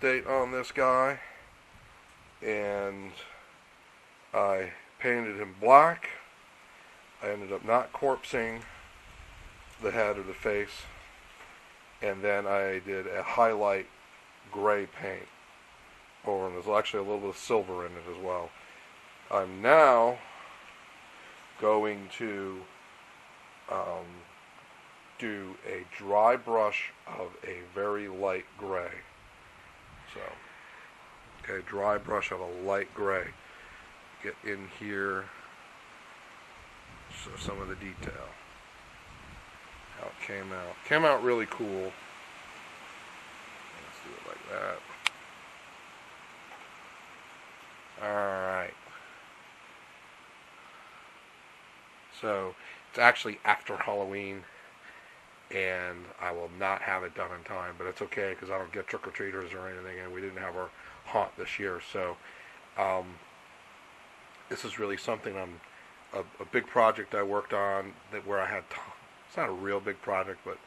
update on this guy, and I painted him black. I ended up not corpsing the head or the face, and then I did a highlight gray paint over, and there's actually a little bit of silver in it as well. I'm now going to do a dry brush of a very light gray. So, okay, dry brush of a light gray. Get in here, so some of the detail. How it came out. Came out really cool. Let's do it like that. Alright. So, it's actually after Halloween, and I will not have it done in time, but it's okay because I don't get trick-or-treaters or anything, and we didn't have our haunt this year. So this is really something a big project I worked on, that where I had it's not a real big project, but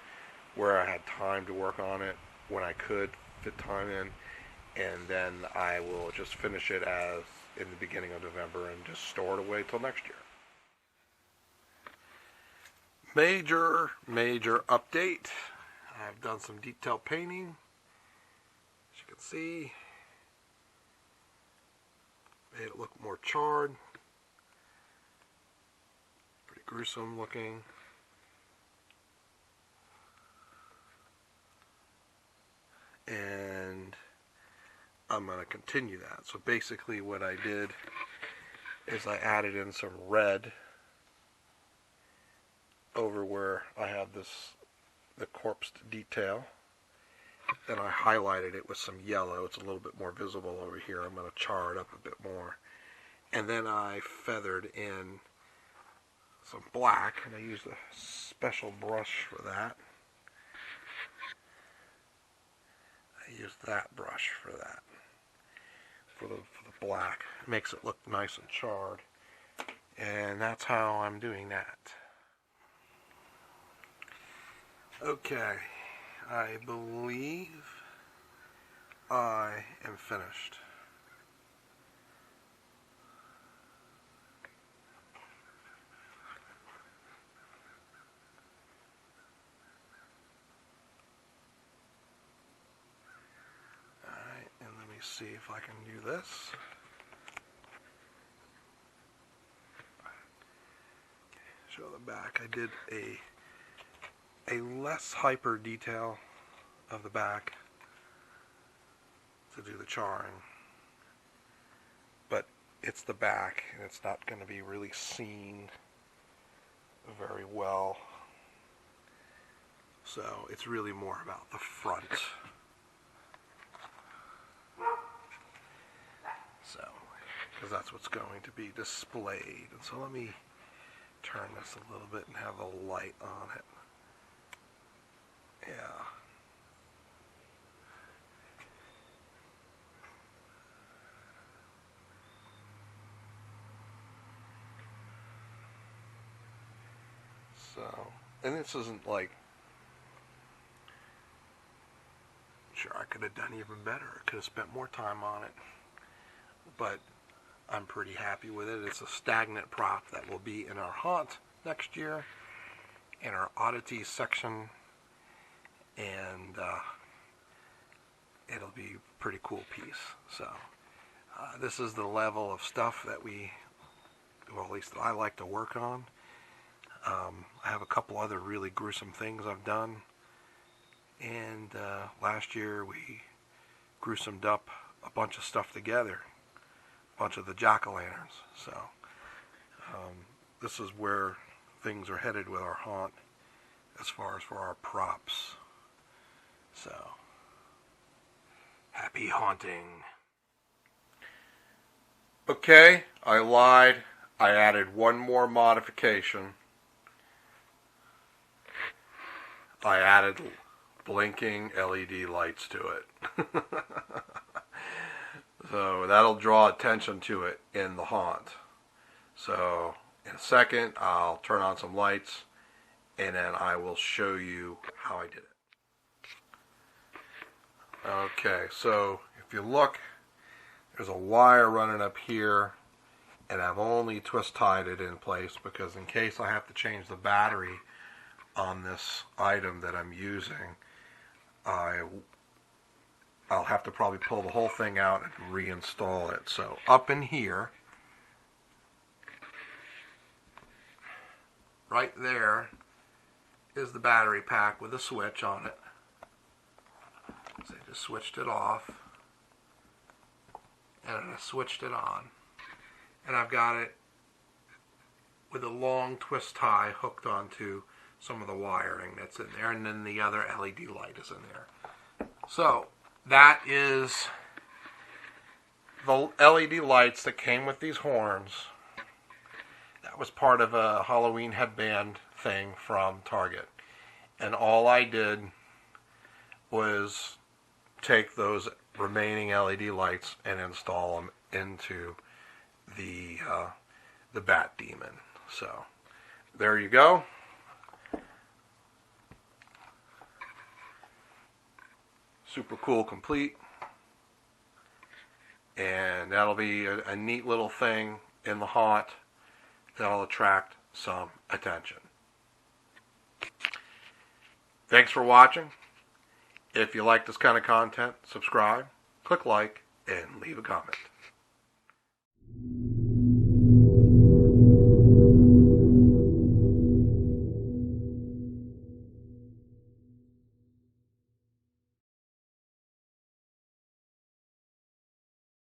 where I had time to work on it when I could fit time in, and then I will just finish it as in the beginning of November and just store it away till next year. Major update. I've done some detail painting, as you can see. Made it look more charred. Pretty gruesome looking. And I'm going to continue that. So basically what I did is I added in some red over where I have the corpse detail. Then I highlighted it with some yellow. It's a little bit more visible over here. I'm going to char it up a bit more. And then I feathered in some black, and I used a special brush for that. I used that brush for that, for the black. It makes it look nice and charred. And that's how I'm doing that. Okay, I believe I am finished. Alright, and let me see if I can do this. Show the back. I did a less hyper detail of the back to do the charring, but it's the back, and it's not going to be really seen very well, so it's really more about the front. So, because that's what's going to be displayed. And so let me turn this a little bit and have a light on it. Yeah. So, and this isn't like, sure, I could have done even better. I could have spent more time on it. But I'm pretty happy with it. It's a stagnant prop that will be in our haunt next year, in our oddities section, and it'll be a pretty cool piece. So this is the level of stuff that well, at least I like to work on. I have a couple other really gruesome things I've done, and last year we gruesomed up a bunch of stuff together, a bunch of the jack-o'-lanterns. So this is where things are headed with our haunt as far as for our props. So, happy haunting. Okay, I lied. I added one more modification. I added blinking LED lights to it. So that'll draw attention to it in the haunt. So in a second I'll turn on some lights, and then I will show you how I did it. Okay, so if you look, there's a wire running up here, and I've only twist tied it in place because in case I have to change the battery on this item that I'm using, I'll have to probably pull the whole thing out and reinstall it. So up in here, right there, is the battery pack with a switch on it. So I just switched it off, and I switched it on. And I've got it with a long twist tie hooked onto some of the wiring that's in there, and then the other LED light is in there. So that is the LED lights that came with these horns. That was part of a Halloween headband thing from Target. And all I did was take those remaining LED lights and install them into the Bat Demon. So there you go. Super cool, complete. And that'll be a neat little thing in the haunt that'll attract some attention. Thanks for watching. If you like this kind of content, subscribe, click like, and leave a comment.